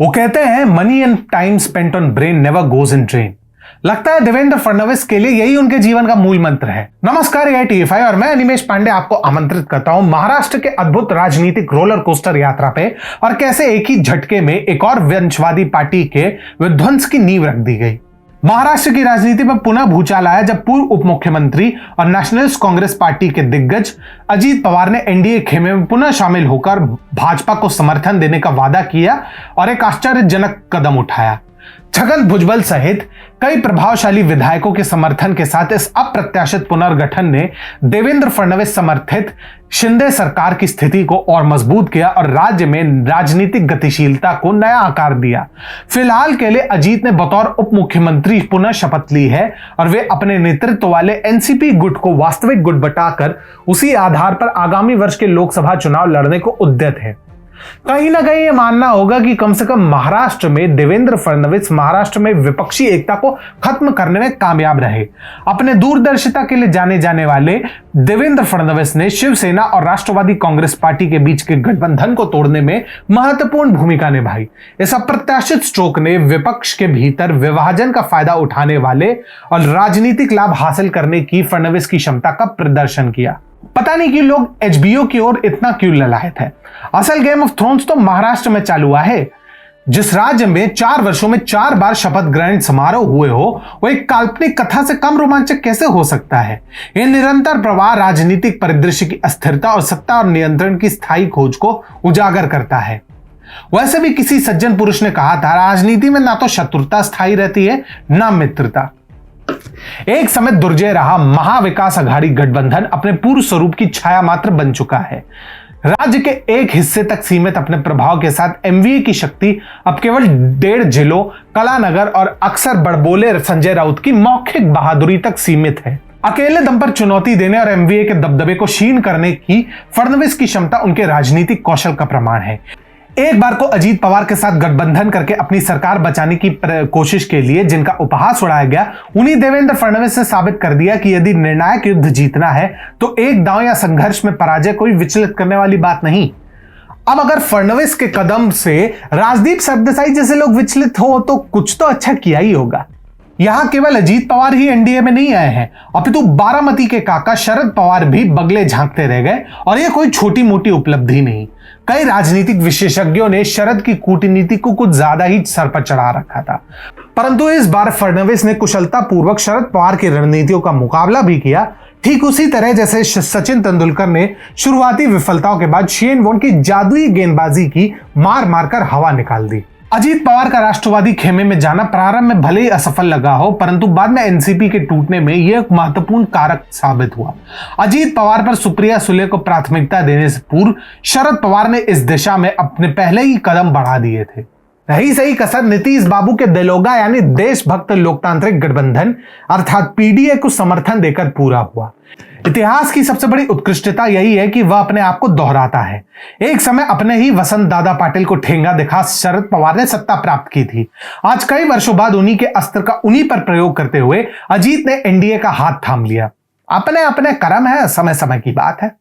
वो कहते हैं money and time spent on brain never goes in drain. लगता है देवेंद्र फडणवीस के लिए यही उनके जीवन का मूल मंत्र है। नमस्कार, ये TFI और मैं अनिमेश पांडे आपको आमंत्रित करता हूं महाराष्ट्र के अद्भुत राजनीतिक रोलर कोस्टर यात्रा पे, और कैसे एक ही झटके में एक और वंशवादी पार्टी के विध्वंस की नींव रख दी गई। महाराष्ट्र की राजनीति में पुनः भूचाल आया जब पूर्व उप मुख्यमंत्री और नेशनलिस्ट कांग्रेस पार्टी के दिग्गज अजीत पवार ने एनडीए खेमे में पुनः शामिल होकर भाजपा को समर्थन देने का वादा किया और एक आश्चर्यजनक कदम उठाया। छगन भुजबल सहित कई प्रभावशाली विधायकों के समर्थन के साथ इस अप्रत्याशित पुनर्गठन ने देवेंद्र फडणवीस समर्थित शिंदे सरकार की स्थिति को और मजबूत किया और राज्य में राजनीतिक गतिशीलता को नया आकार दिया। फिलहाल के लिए अजीत ने बतौर उप मुख्यमंत्री पुनः शपथ ली है और वे अपने नेतृत्व वाले एनसीपी गुट को वास्तविक गुट बताकर उसी आधार पर आगामी वर्ष के लोकसभा चुनाव लड़ने को उद्यत है। कहीं ना कहीं यह मानना होगा कि कम से कम महाराष्ट्र में देवेंद्र फडणवीस महाराष्ट्र में विपक्षी एकता को खत्म करने में कामयाब रहे। अपने दूरदर्शिता के लिए जाने जाने वाले देवेंद्र फडणवीस ने शिवसेना और राष्ट्रवादी कांग्रेस पार्टी के बीच के गठबंधन को तोड़ने में महत्वपूर्ण भूमिका निभाई। इस अप्रत्याशित स्ट्रोक ने विपक्ष के भीतर विभाजन का फायदा उठाने वाले और राजनीतिक लाभ हासिल करने की फडणवीस की क्षमता का प्रदर्शन किया। पता नहीं कि लोग HBO की ओर इतना क्यों ललायत है। असल गेम ऑफ थ्रोन्स तो महाराष्ट्र में चालू हुआ है। जिस राज्य में 4 वर्षों में 4 बार शपथ ग्रहण समारोह हुए हो, वो एक काल्पनिक कथा से कम रोमांचक कैसे हो सकता है। यह निरंतर प्रवाह राजनीतिक परिदृश्य की अस्थिरता और सत्ता और नियंत्रण की स्थायी खोज को उजागर करता है। वैसे भी किसी सज्जन पुरुष ने कहा था, राजनीति में ना तो शत्रुता स्थायी रहती है ना मित्रता। एक समय दुर्जय रहा महाविकास अघाड़ी गठबंधन अपने पूर्व स्वरूप की छाया मात्र बन चुका है। राज्य के एक हिस्से तक सीमित अपने प्रभाव के साथ एमवीए की शक्ति अब केवल 1.5 जिलों कलानगर और अक्सर बड़बोले संजय राउत की मौखिक बहादुरी तक सीमित है। अकेले दम पर चुनौती देने और एमवीए के दबदबे को क्षीण करने की फडणवीस की क्षमता उनके राजनीतिक कौशल का प्रमाण है। एक बार को अजीत पवार के साथ गठबंधन करके अपनी सरकार बचाने की कोशिश के लिए जिनका उपहास उड़ाया गया, उन्हीं देवेंद्र फडणवीस ने साबित कर दिया कि यदि निर्णायक युद्ध जीतना है तो एक दांव या संघर्ष में पराजय कोई विचलित करने वाली बात नहीं। अब अगर फडणवीस के कदम से राजदीप सरदेसाई जैसे लोग विचलित हो तो कुछ तो अच्छा किया ही होगा। यहां केवल अजीत पवार ही एनडीए में नहीं आए हैं, अपितु बारामती के काका शरद पवार भी बगले झांकते रह गए, और यह कोई छोटी मोटी उपलब्धि नहीं। कई राजनीतिक विशेषज्ञों ने शरद की कूटनीति को कुछ ज्यादा ही सर पर चढ़ा रखा था, परंतु इस बार फडणवीस ने कुशलता पूर्वक शरद पवार की रणनीतियों का मुकाबला भी किया, ठीक उसी तरह जैसे सचिन तेंदुलकर ने शुरुआती विफलताओं के बाद शेन वॉर्न की जादुई गेंदबाजी की मार मारकर हवा निकाल दी। अजीत पवार का राष्ट्रवादी खेमे में जाना प्रारंभ में भले ही असफल लगा हो, परंतु बाद में एनसीपी के टूटने में यह एक महत्वपूर्ण कारक साबित हुआ। अजीत पवार पर सुप्रिया सुले को प्राथमिकता देने से पूर्व शरद पवार ने इस दिशा में अपने पहले ही कदम बढ़ा दिए थे। रही सही कसर नीतीश बाबू के देलोगा यानी देशभक्त लोकतांत्रिक गठबंधन अर्थात पीडीए को समर्थन देकर पूरा हुआ। इतिहास की सबसे बड़ी उत्कृष्टता यही है कि वह अपने आप को दोहराता है। एक समय अपने ही वसंत दादा पाटिल को ठेंगा दिखा शरद पवार ने सत्ता प्राप्त की थी। आज कई वर्षों बाद उन्हीं के अस्त्र का उन्हीं पर प्रयोग करते हुए अजीत ने एनडीए का हाथ थाम लिया। अपने अपने कर्म है, समय समय की बात है।